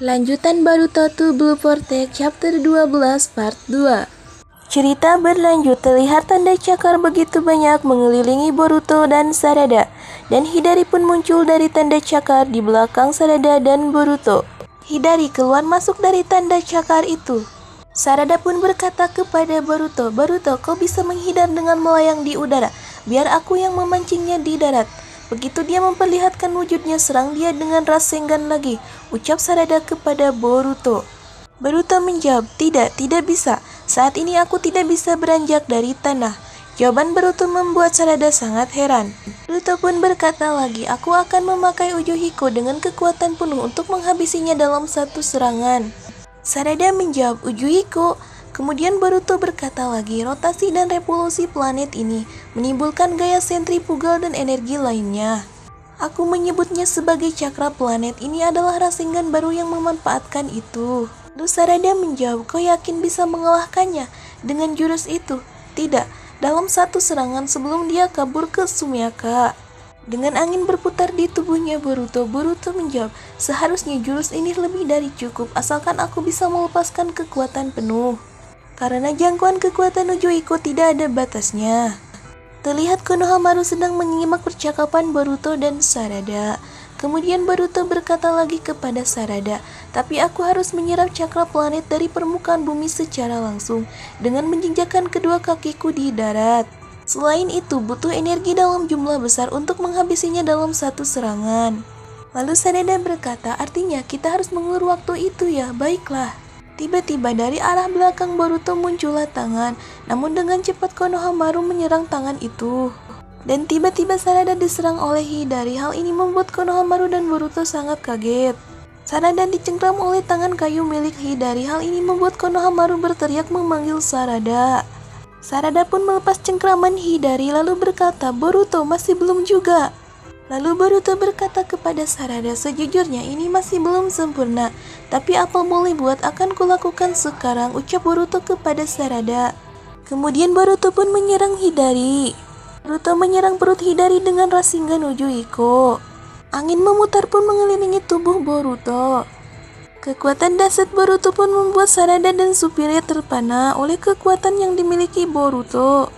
Lanjutan Boruto to Blue Vortex Chapter 12 Part 2. Cerita berlanjut, terlihat tanda cakar begitu banyak mengelilingi Boruto dan Sarada, dan Hidari pun muncul dari tanda cakar di belakang Sarada dan Boruto. Hidari keluar masuk dari tanda cakar itu. Sarada pun berkata kepada Boruto, "Boruto, kau bisa menghindar dengan melayang di udara, biar aku yang memancingnya di darat." Begitu dia memperlihatkan wujudnya, serang dia dengan Rasengan lagi, ucap Sarada kepada Boruto. Boruto menjawab, tidak bisa. Saat ini aku tidak bisa beranjak dari tanah." Jawaban Boruto membuat Sarada sangat heran. Boruto pun berkata lagi, "Aku akan memakai Ujo Hiko dengan kekuatan penuh untuk menghabisinya dalam satu serangan." Sarada menjawab, "Ujo Hiko?" Kemudian Boruto berkata lagi, "Rotasi dan revolusi planet ini menimbulkan gaya sentrifugal dan energi lainnya. Aku menyebutnya sebagai cakra planet. Ini adalah Rasengan baru yang memanfaatkan itu." Lalu Sarada menjawab, "Kau yakin bisa mengalahkannya dengan jurus itu?" "Tidak, dalam satu serangan sebelum dia kabur ke Sumiaka." Dengan angin berputar di tubuhnya Boruto menjawab, "Seharusnya jurus ini lebih dari cukup, asalkan aku bisa melepaskan kekuatan penuh. Karena jangkauan kekuatan Ujo Hiko tidak ada batasnya." Terlihat Konohamaru sedang menyimak percakapan Boruto dan Sarada. Kemudian Boruto berkata lagi kepada Sarada, "Tapi aku harus menyerap cakra planet dari permukaan bumi secara langsung dengan menginjakkan kedua kakiku di darat. Selain itu, butuh energi dalam jumlah besar untuk menghabisinya dalam satu serangan." Lalu Sarada berkata, "Artinya kita harus mengulur waktu itu ya, baiklah." Tiba-tiba dari arah belakang Boruto muncullah tangan, namun dengan cepat Konohamaru menyerang tangan itu. Dan tiba-tiba Sarada diserang oleh Hidari. Hal ini membuat Konohamaru dan Boruto sangat kaget. Sarada dicengkram oleh tangan kayu milik Hidari. Hal ini membuat Konohamaru berteriak memanggil Sarada. Sarada pun melepas cengkraman Hidari lalu berkata, "Boruto, masih belum juga." Lalu Boruto berkata kepada Sarada, "Sejujurnya ini masih belum sempurna, tapi apa boleh buat akan kulakukan sekarang," ucap Boruto kepada Sarada. Kemudian Boruto pun menyerang Hidari. Boruto menyerang perut Hidari dengan Rasengan Ujo Hiko. Angin memutar pun mengelilingi tubuh Boruto. Kekuatan dahsyat Boruto pun membuat Sarada dan supirnya terpana oleh kekuatan yang dimiliki Boruto.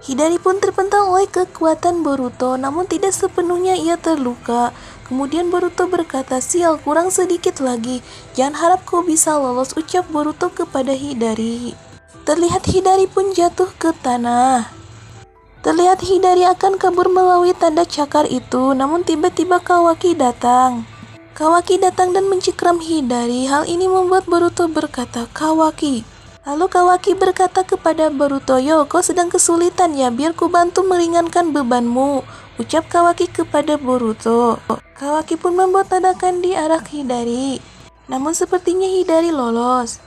Hidari pun terpental oleh kekuatan Boruto, namun tidak sepenuhnya ia terluka. Kemudian Boruto berkata, "Sial, kurang sedikit lagi. Jangan harap kau bisa lolos," ucap Boruto kepada Hidari. Terlihat Hidari pun jatuh ke tanah. Terlihat Hidari akan kabur melalui tanda cakar itu, namun tiba-tiba Kawaki datang. Kawaki datang dan mencengkram Hidari. Hal ini membuat Boruto berkata, "Kawaki." Lalu Kawaki berkata kepada Boruto, "Yo, kau sedang kesulitan ya, biar ku bantu meringankan bebanmu," ucap Kawaki kepada Boruto. Kawaki pun membuat ledakan di arah Hidari, namun sepertinya Hidari lolos.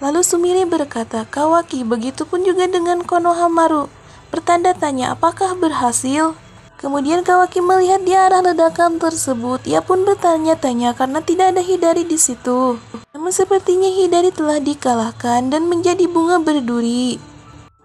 Lalu Sumire berkata, "Kawaki, begitupun juga dengan Konohamaru." Bertanda tanya, "Apakah berhasil?" Kemudian Kawaki melihat di arah ledakan tersebut. Ia pun bertanya-tanya karena tidak ada Hidari di situ. Namun sepertinya Hidari telah dikalahkan dan menjadi bunga berduri.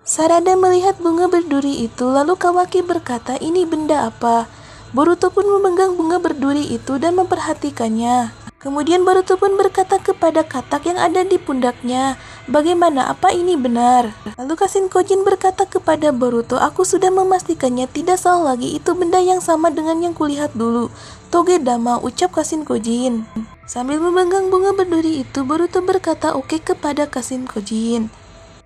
Sarada melihat bunga berduri itu, lalu Kawaki berkata, "Ini benda apa?" Boruto pun memegang bunga berduri itu dan memperhatikannya. Kemudian Boruto pun berkata kepada katak yang ada di pundaknya, "Bagaimana, apa ini benar?" Lalu Kashin Kojin berkata kepada Boruto, "Aku sudah memastikannya, tidak salah lagi, itu benda yang sama dengan yang kulihat dulu. Togedama," ucap Kashin Kojin. Sambil memegang bunga berduri itu, Boruto berkata oke kepada Kashin Kojin.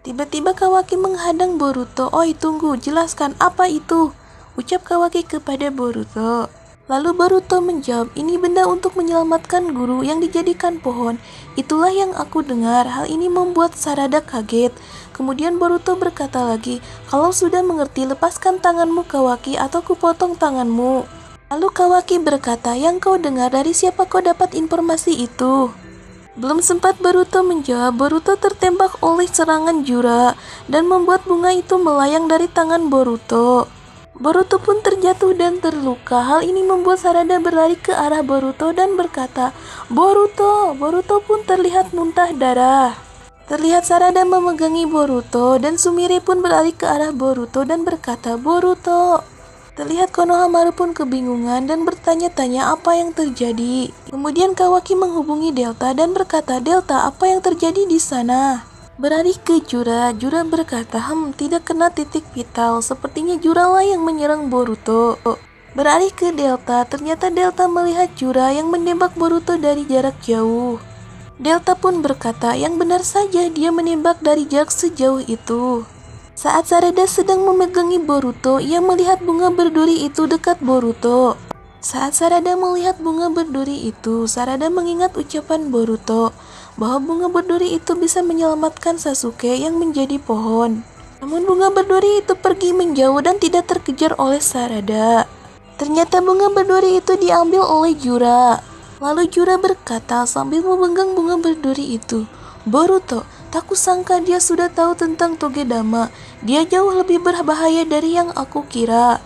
Tiba-tiba Kawaki menghadang Boruto. "Oi, tunggu, jelaskan apa itu?" ucap Kawaki kepada Boruto. Lalu Boruto menjawab, "Ini benda untuk menyelamatkan guru yang dijadikan pohon. Itulah yang aku dengar." Hal ini membuat Sarada kaget. Kemudian Boruto berkata lagi, "Kalau sudah mengerti, lepaskan tanganmu Kawaki atau kupotong tanganmu." Lalu Kawaki berkata, "Yang kau dengar, dari siapa kau dapat informasi itu?" Belum sempat Boruto menjawab, Boruto tertembak oleh serangan Jura dan membuat bunga itu melayang dari tangan Boruto. Boruto pun terjatuh dan terluka. Hal ini membuat Sarada berlari ke arah Boruto dan berkata, "Boruto!" Boruto pun terlihat muntah darah. Terlihat Sarada memegangi Boruto dan Sumire pun berlari ke arah Boruto dan berkata, "Boruto!" Terlihat Konohamaru pun kebingungan dan bertanya-tanya apa yang terjadi. Kemudian Kawaki menghubungi Delta dan berkata, "Delta, apa yang terjadi di sana?" Beralih ke Jura, Jura berkata, tidak kena titik vital, sepertinya Jura lah yang menyerang Boruto." Beralih ke Delta, ternyata Delta melihat Jura yang menembak Boruto dari jarak jauh. Delta pun berkata, yang benar saja dia menembak dari jarak sejauh itu. Saat Sarada sedang memegangi Boruto, ia melihat bunga berduri itu dekat Boruto. Saat Sarada melihat bunga berduri itu, Sarada mengingat ucapan Boruto bahwa bunga berduri itu bisa menyelamatkan Sasuke yang menjadi pohon. Namun bunga berduri itu pergi menjauh dan tidak terkejar oleh Sarada. Ternyata bunga berduri itu diambil oleh Jura. Lalu Jura berkata sambil memegang bunga berduri itu, "Boruto, tak kusangka dia sudah tahu tentang Togedama. Dia jauh lebih berbahaya dari yang aku kira."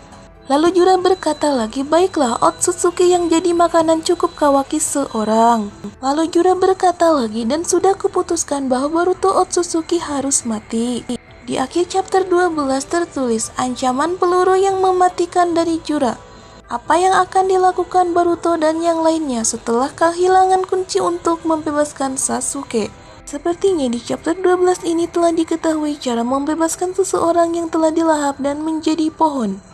Lalu Jura berkata lagi, "Baiklah, Otsutsuki yang jadi makanan cukup Kawaki seorang." Lalu Jura berkata lagi, "Dan sudah kuputuskan bahwa Boruto Otsutsuki harus mati." Di akhir chapter 12 tertulis, ancaman peluru yang mematikan dari Jura. Apa yang akan dilakukan Boruto dan yang lainnya setelah kehilangan kunci untuk membebaskan Sasuke? Sepertinya di chapter 12 ini telah diketahui cara membebaskan seseorang yang telah dilahap dan menjadi pohon.